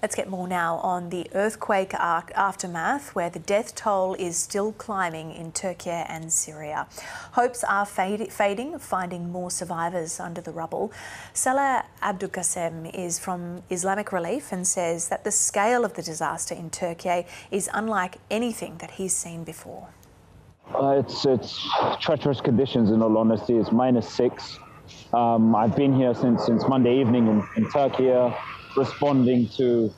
Let's get more now on the earthquake aftermath, where the death toll is still climbing in Turkiye and Syria. Hopes are fading of finding more survivors under the rubble. Salah Abdulkasem is from Islamic Relief and says that the scale of the disaster in Turkiye is unlike anything that he's seen before. It's treacherous conditions, in all honesty. It's -6. I've been here since Monday evening in Turkiye, responding to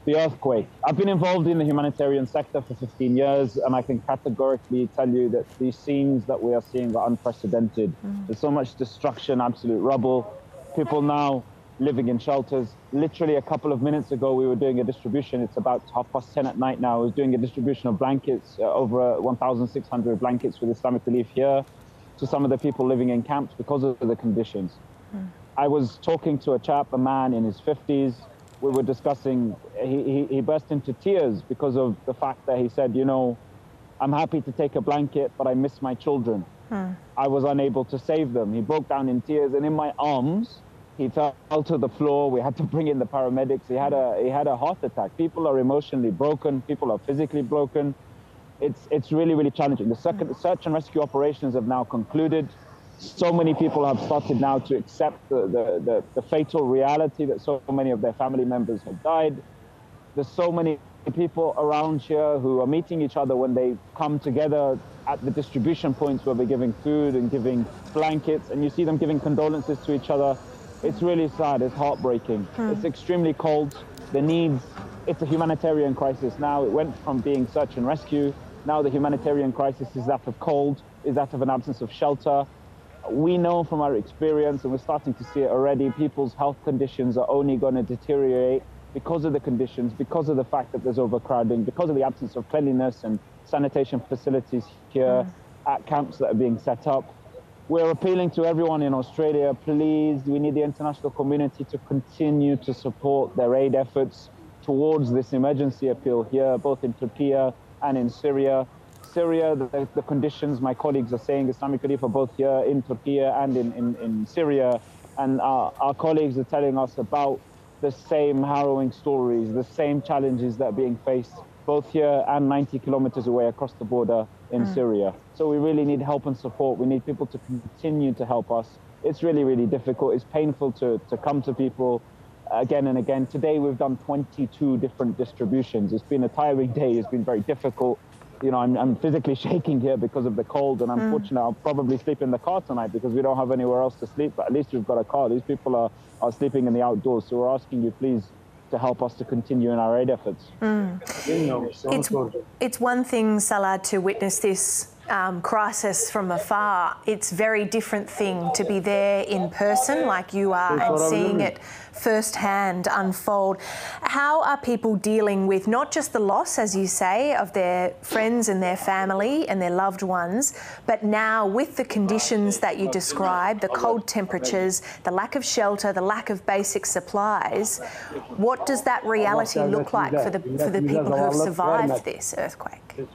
the earthquake. I've been involved in the humanitarian sector for 15 years, and I can categorically tell you that these scenes that we are seeing are unprecedented. There's so much destruction, absolute rubble. People now living in shelters. Literally a couple of minutes ago, we were doing a distribution. It's about 10:30 at night now. I was doing a distribution of blankets, over 1,600 blankets with Islamic Relief here, to some of the people living in camps because of the conditions. I was talking to a chap, a man in his 50s. We were discussing, he burst into tears because of the fact that he said, you know, I'm happy to take a blanket, but I miss my children. I was unable to save them. He broke down in tears, and in my arms, he fell to the floor. We had to bring in the paramedics. He had a heart attack. People are emotionally broken. People are physically broken. It's really, really challenging. The search and rescue operations have now concluded. So many people have started now to accept the fatal reality that so many of their family members have died. There's so many people around here who are meeting each other when they come together at the distribution points where we're giving food and giving blankets, and you see them giving condolences to each other. It's really sad. It's heartbreaking. It's extremely cold. The needs, it's a humanitarian crisis now. It went from being search and rescue. Now the humanitarian crisis is that of cold, is that of an absence of shelter. We know from our experience, and we're starting to see it already, people's health conditions are only going to deteriorate because of the conditions, because of the fact that there's overcrowding, because of the absence of cleanliness and sanitation facilities here at camps that are being set up. We're appealing to everyone in Australia, please, we need the international community to continue to support their aid efforts towards this emergency appeal here, both in Turkiye and in Syria. Syria, the conditions, my colleagues are saying, Islamic Relief are both here in Turkiye and in Syria, and our colleagues are telling us about the same harrowing stories, the same challenges that are being faced both here and 90 kilometers away across the border in Syria. So we really need help and support. We need people to continue to help us. It's really, really difficult. It's painful to come to people again and again. Today we've done 22 different distributions. It's been a tiring day. It's been very difficult. You know, I'm physically shaking here because of the cold, and I'm fortunate I'll probably sleep in the car tonight because we don't have anywhere else to sleep, but at least we've got a car. These people are sleeping in the outdoors, so we're asking you please to help us to continue in our aid efforts. It's one thing, Salah, to witness this crisis from afar. It's a very different thing to be there in person like you are and seeing it firsthand unfold. How are people dealing with not just the loss, as you say, of their friends and their family and their loved ones, but now with the conditions that you describe, the cold temperatures, the lack of shelter, the lack of basic supplies? What does that reality look like for the people who have survived this earthquake?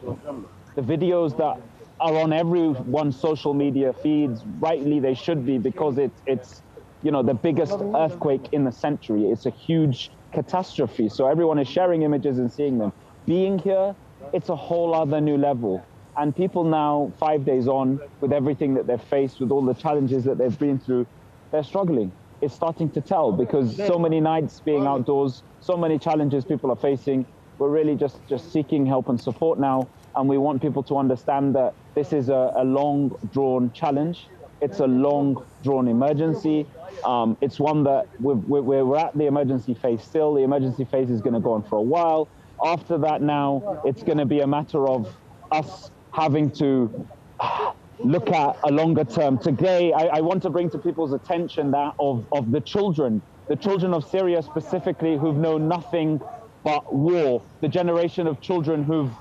The videos that are on everyone's social media feeds, rightly they should be, because it's you know, the biggest earthquake in the century. It's a huge catastrophe. So everyone is sharing images and seeing them. Being here, it's a whole other new level. And people now, 5 days on, with everything that they've faced, with all the challenges that they've been through, they're struggling. It's starting to tell because so many nights being outdoors, so many challenges people are facing. We're really just seeking help and support now. And we want people to understand that this is a long drawn challenge. It's a long drawn emergency. It's one that we're at the emergency phase still. The emergency phase is going to go on for a while. After that now, it's going to be a matter of us having to look at a longer term. Today, I want to bring to people's attention that of the children of Syria specifically, who've known nothing but war. The generation of children who've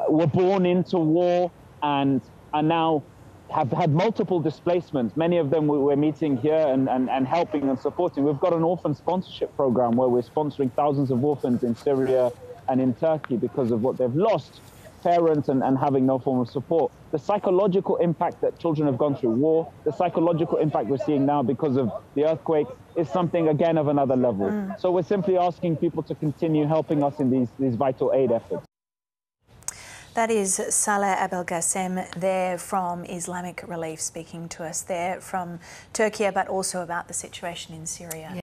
were born into war and are now have had multiple displacements. Many of them we're meeting here and helping and supporting. We've got an orphan sponsorship program where we're sponsoring thousands of orphans in Syria and in Turkey because of what they've lost, parents and having no form of support. the psychological impact that children have gone through war, the psychological impact we're seeing now because of the earthquake is something, again, of another level. So we're simply asking people to continue helping us in these vital aid efforts. That is Saleh Abelgasem there from Islamic Relief speaking to us there from Turkey, but also about the situation in Syria.